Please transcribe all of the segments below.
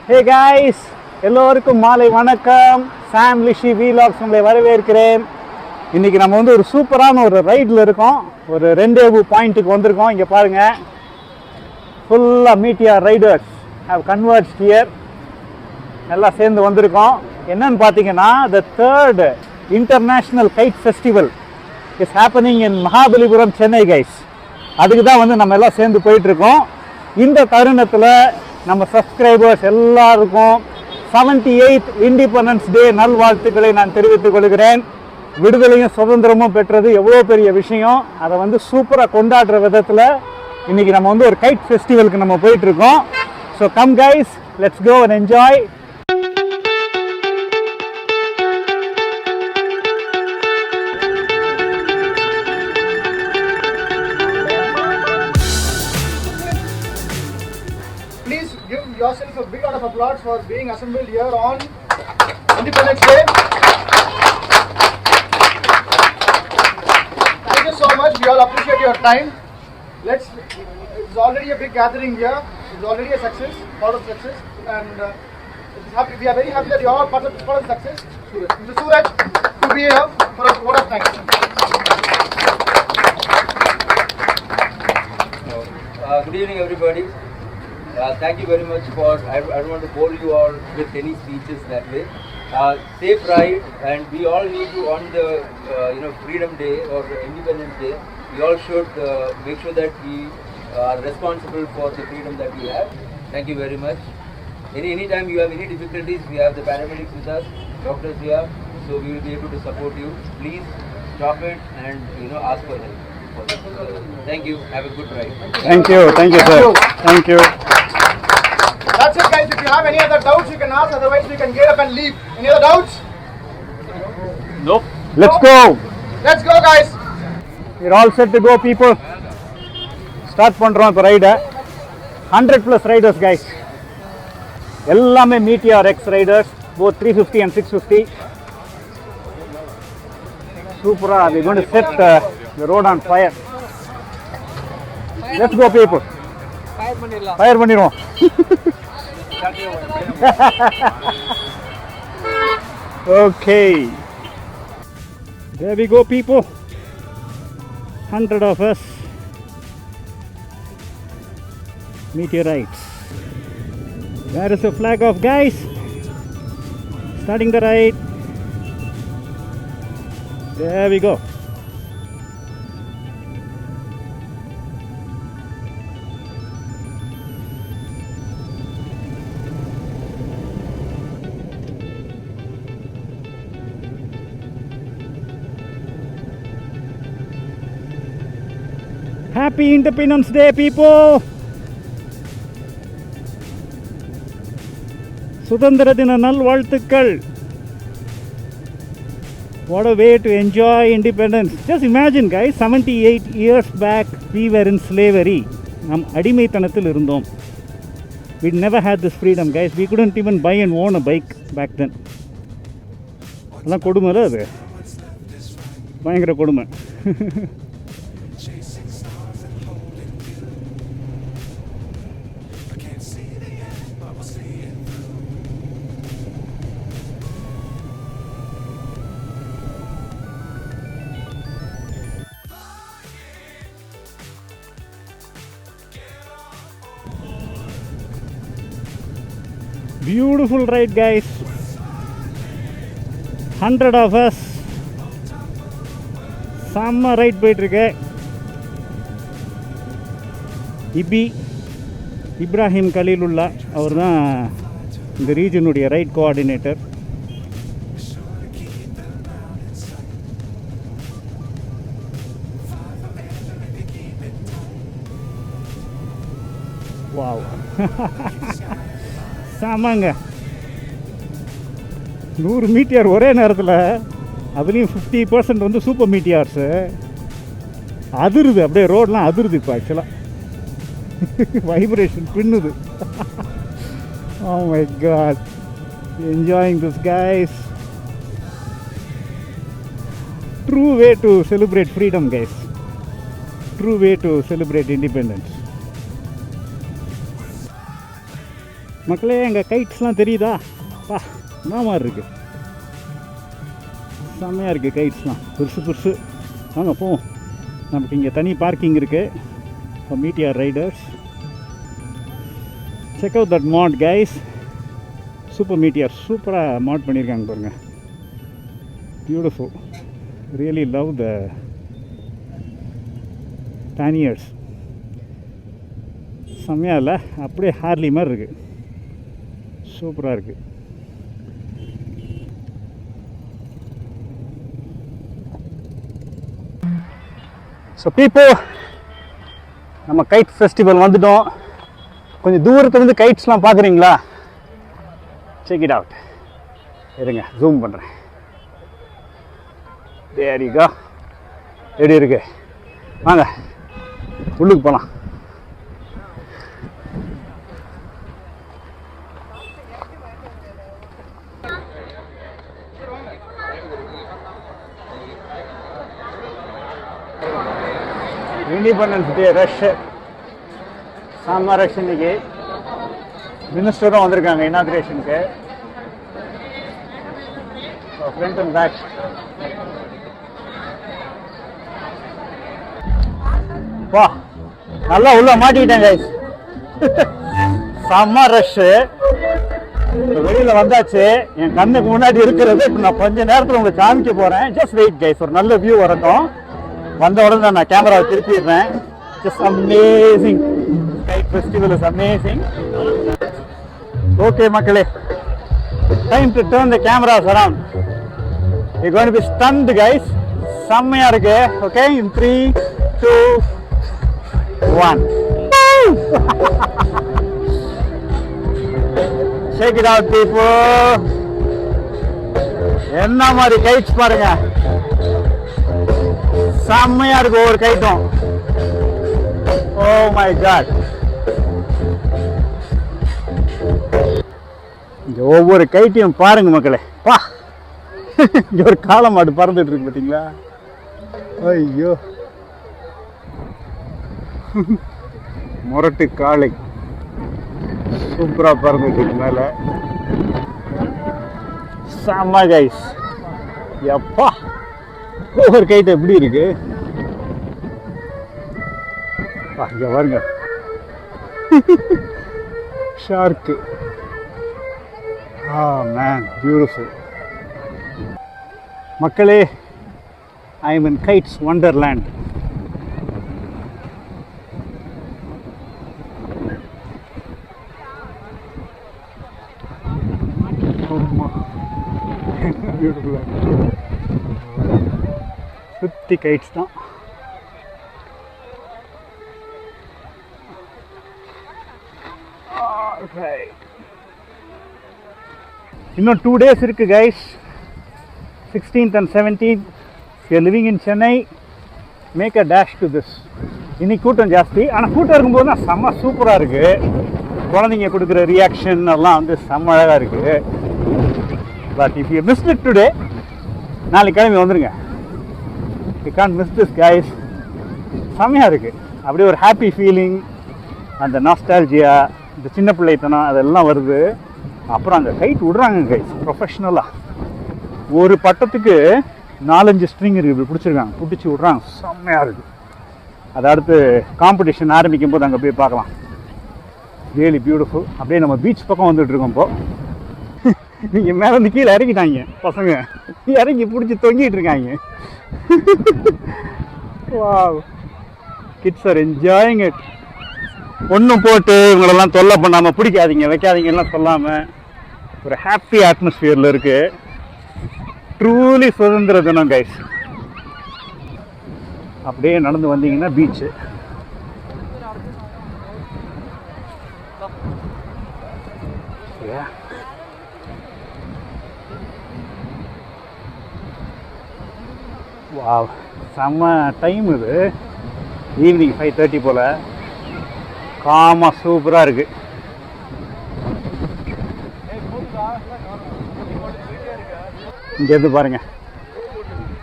Hey guys, எல்லோருக்கும் மாலை வணக்கம். சாம் லிஷி வீலாக்ஸ் உங்களை வரவேற்கிறேன். இன்றைக்கி நம்ம வந்து ஒரு சூப்பரான ஒரு ரைடில் இருக்கோம். ஒரு ரெண்டேவு பாயிண்ட்டுக்கு வந்திருக்கோம். இங்கே பாருங்கள், ஃபுல்லாக மீட்டியார் ரைடர்ஸ் ஹேவ் கன்வர்ட்ஸ் ஹியர். எல்லாம் சேர்ந்து வந்திருக்கோம். என்னன்னு பார்த்தீங்கன்னா, the third international guide festival is happening in Mahabalipuram, Chennai guys. அதுக்கு தான் வந்து நம்ம எல்லாம் சேர்ந்து போயிட்டுருக்கோம். இந்த தருணத்தில் நம்ம சப்ஸ்கிரைபர்ஸ் எல்லாருக்கும் 78th இண்டிபெண்டன்ஸ் டே நல்வாழ்த்துக்களை நான் தெரிவித்துக் கொள்கிறேன். விடுதலையும் சுதந்திரமும் பெற்றது எவ்வளோ பெரிய விஷயம். அதை வந்து சூப்பராக கொண்டாடுற விதத்தில் இன்றைக்கி நம்ம வந்து ஒரு கைட் ஃபெஸ்டிவலுக்கு நம்ம போயிட்டுருக்கோம். So come guys, let's go and enjoy. Yourself a big round of applause for being assembled here on Independence Day. Thank you so much. We all appreciate your time. It's already a big gathering here. It's already a success, part of success, and we are very happy that you are all part of the success. Mr. Suraj, to be here for a vote of thanks. Good evening, everybody. Thank you very much for, I don't want to bore you all with any speeches that way. Safe ride, and we all need to, on the Freedom Day or Independence Day, we all should make sure that we are responsible for the freedom that we have. Thank you very much. Anytime you have any difficulties, we have the paramedics with us, doctors here, so we will be able to support you. Please stop it and ask for help. Thank you. Have a good ride. Thank you sir. Thank you. That's it guys. If you have any other doubts, you can ask. Otherwise, we can get up and leave. Any other doubts? Nope. Let's go. Let's go guys. We're all set to go people. Start பண்றோம் இப்போ ரைட. 100+ Riders guys. எல்லாமே மீட்டியார் X Riders, both 350 and 650. Super. We're going to set the road on fire. Let's go people. Fire பண்ணிடுவோம். Okay. There we go people. 100 of us. Meteorites. There is a flag off guys. Starting the ride. There we go. Happy Independence Day people. சுதந்திர தின நல்வாழ்த்துக்கள். What a way to enjoy independence. Just imagine guys, 78 years back we were in slavery. நாம் அடிமைத்தனத்தில் இருந்தோம். We never had this freedom guys. We couldn't even buy and own a bike back then. அதெல்லாம் கொடுமை, அது பயங்கர கொடுமை. Beautiful ride guys. 100 of us. செம்ம right போயிட்டுருக்கு. இப்ராஹிம் கலீலுல்லா அவர் தான் இந்த ரீஜனுடைய ரைட் கோஆர்டினேட்டர். வாவ். சாமாங்க, 100 மீட்டியார் ஒரே நேரத்தில், அதுலேயும் 50% வந்து சூப்பர் மீட்டியார்ஸு. அதிருது, அப்படியே ரோடெலாம் அதிருது இப்போ ஆக்சுவலாக. Vibration பின்னுது. Oh my god, enjoying this guys. True way to celebrate freedom guys. True way to celebrate independence. மக்களே எங்கள் கைட்ஸ்லாம் தெரியுதா? பா என்ன மாதிரி இருக்குது, செம்மையாக இருக்குது கைட்ஸ்லாம், பெருசு பெருசு. வாங்க போவோம். நமக்கு இங்கே தனி பார்க்கிங் இருக்குது for Meteor riders. Check out that mod guys. Super Meteor சூப்பராக மாட் பண்ணியிருக்காங்க பாருங்கள். Beautiful. Really love the panniers. செம்மையாக இல்லை, அப்படியே ஹார்லி மாதிரி இருக்குது, சூப்பராக இருக்குது. ஸோ பீப்புள், நம்ம கைட் ஃபெஸ்டிவல் வந்துட்டோம். கொஞ்சம் தூரத்துலேருந்து கைட்ஸ்லாம் பார்க்குறீங்களா? Check it out. இருங்க ஜூம் பண்ணுறேன். There you go. எப்படி இருக்கு? வாங்க உள்ளுக்கு போகலாம். இண்டிபெண்டன்ஸ் டே ரஷ், செம்ம ரஷ். இன்னைக்கு மினிஸ்டரும் வந்திருக்காங்க இனாக்ரேஷனுக்கு. Front and back. வா நல்லா உள்ள மாட்டிக்கிட்டேன் கைஸ். செம்ம ரஷ்ஷு. வெளியில் வந்தாச்சு. என் கண்ணுக்கு முன்னாடி இருக்கிறது இப்போ நான் கொஞ்ச நேரத்தில் உங்களுக்கு காமிக்க போகிறேன். ஜஸ்ட் வெயிட் கைஸ், ஒரு நல்ல வியூ வரட்டும். வந்த உடனே நான் கேமராவை திருப்பிடுறேன். Just amazing. Kite festival is amazing. Okay மக்களே, time to turn the cameras around. You're going to be stunned guys. செம்மையா இருக்கு. Okay, in 3, 2, 1. Check it out people. என்ன மாதிரி கைட்ஸ் பாருங்க, செம்மையா இருக்கு ஒவ்வொரு கைட்டும். Oh my God. இங்க ஒவ்வொரு கைட்டையும் பாருங்க மக்களே. பா, இங்க ஒரு காளை மாடு பறந்துட்டு இருக்கு பார்த்தீங்களா? ஐயோ, முரட்டு காளை சூப்பரா பறந்துட்டு இருக்கு மேல. செம்ம கைஸ். எப்பா, ஒவ்வொரு கைட்டு எப்படி இருக்கு இங்க பாருங்க. ஷார்க்கு. Man beautiful. மக்களே, I am in kites wonderland. சுத்தி கைட்ஸ் தான். இன்னும் 2 days இருக்கு guys. 16th and 17th. If you are living in Chennai, make a dash to this. இன்னைக்கு கூட்டம் ஜாஸ்தி, ஆனால் கூட்டம் இருக்கும்போது தான் செம்ம சூப்பராக இருக்குது. குழந்தைங்க கொடுக்குற ரியாக்ஷன் எல்லாம் வந்து செம்ம அழகாக இருக்குது. But if you mist it today, நாளைக்கு கிளம்பி வந்துடுங்க. You can't miss this guys. செம்மையாக இருக்குது. அப்படியே ஒரு ஹாப்பி ஃபீலிங், அந்த நாஸ்டால்ஜியா, இந்த சின்ன பிள்ளைத்தனம் அதெல்லாம் வருது. அப்புறம் அந்த கைட் விடுறாங்க கைஸ் ப்ரொஃபஷ்னலாக. ஒரு பட்டத்துக்கு 4-5 ஸ்ட்ரிங் இருக்குது, இப்படி பிடிச்சிருக்காங்க, பிடிச்சி விட்றாங்க. செம்மையாக இருக்குது. அதை அடுத்து காம்படிஷன் ஆரம்பிக்கும் போது அங்கே போய் பார்க்கலாம். Really beautiful. அப்படியே நம்ம பீச் பக்கம் வந்துட்டுருக்கோம். இப்போது நீங்கள் மேலே வந்து கீழே இறக்கிட்டாங்க பசங்க, இறக்கி பிடிச்சி தொங்கிட்டு இருக்காங்க. Wow, kids are enjoying it. ஒன்றும் போட்டு இவங்களெல்லாம் தொல்லை பண்ணாமல், பிடிக்காதீங்க வைக்காதீங்கலாம் சொல்லாமல் ஒரு ஹாப்பி அட்மாஸ்பியரில் இருக்குது. ட்ரூலி சுதந்திர தினம் கைஸ். அப்படியே நடந்து வந்தீங்கன்னா பீச்சு. வாவ், செம்ம டைம் இது. ஈவினிங் 5:30 போல். காமா சூப்பராக இருக்குது. இங்கேருந்து பாருங்க,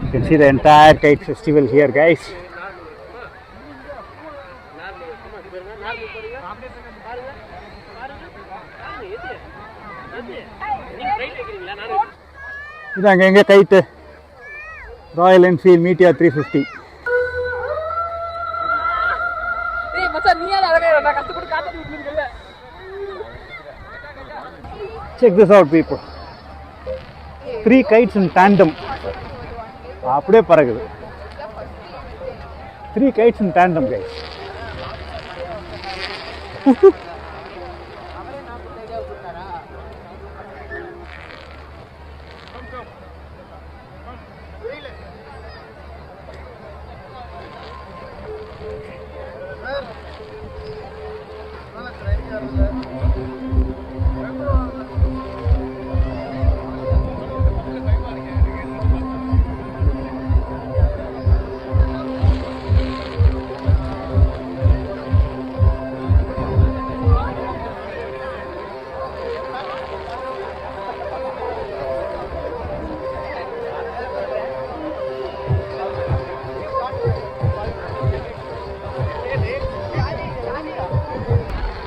you can see the entire kite festival here guys. இதாங்க எங்க கைட்டு Royal Enfield மீட்டியார் 350. Check this out people. 3 kites in tandem. அப்படியே பறக்குது. 3 kites in tandem guys.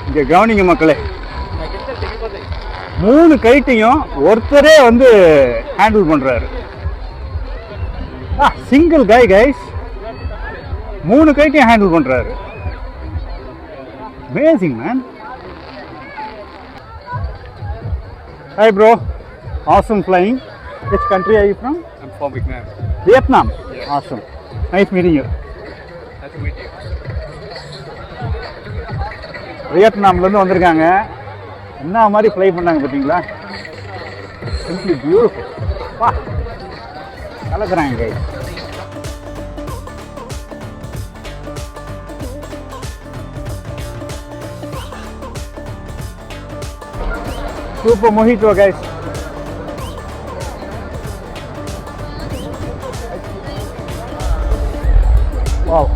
இங்க கவனிங்க மக்களே, 3 கைட்டையும் ஒருத்தரே வந்து ஹேண்டில் பண்றாரு. சிங்கிள் கைஸ் 3 கைட்டையும் ஹேண்டில் பண்றாரு. Amazing man. Hi bro, awesome flying. Which country are you from? I'm from Vietnam. Vietnam. Yeah. Awesome. Nice meeting you. Nice to meet you. வியட்நாம்லேருந்து வந்திருக்காங்க. என்ன மாதிரி ஃப்ளை பண்ணாங்க பார்த்தீங்களா? Simply beautiful. வா கலக்குறாங்க guys. Super mojito guys. Wow.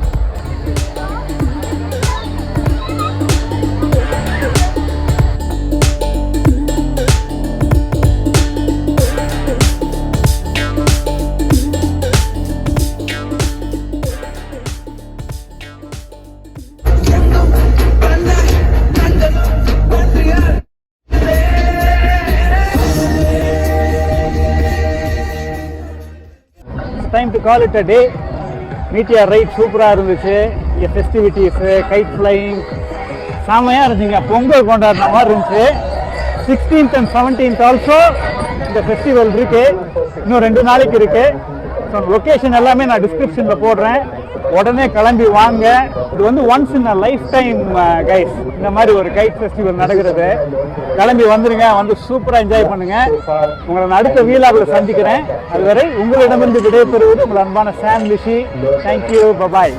Time to call it a day. Meteor ride சூப்பராக இருந்துச்சு. இங்கே ஃபெஸ்டிவிட்டிஸு, கைட் ஃப்ளையிங் செமையாக இருந்துச்சுங்க. பொங்கல் கொண்டாடுற மாதிரி இருந்துச்சு. 16th and 17th ஆல்சோ இந்த ஃபெஸ்டிவல் இருக்கு. இன்னும் 2 நாளைக்கு இருக்கு. ஸோ லொக்கேஷன் எல்லாமே நான் டிஸ்கிரிப்ஷனில் போடுறேன். உடனே கிளம்பி வாங்க. இது வந்து once in a life time guys, இந்த மாதிரி ஒரு கைட் ஃபெஸ்டிவல் நடக்கிறது. கிளம்பி வந்துருங்க, வந்து சூப்பராக என்ஜாய் பண்ணுங்க. உங்களை நான் அடுத்த வீலாவில் சந்திக்கிறேன். அதுவரை உங்களிடமிருந்து விடைபெறுவது உங்கள் அன்பான சாம் லிஷி. Thank you, bye bye.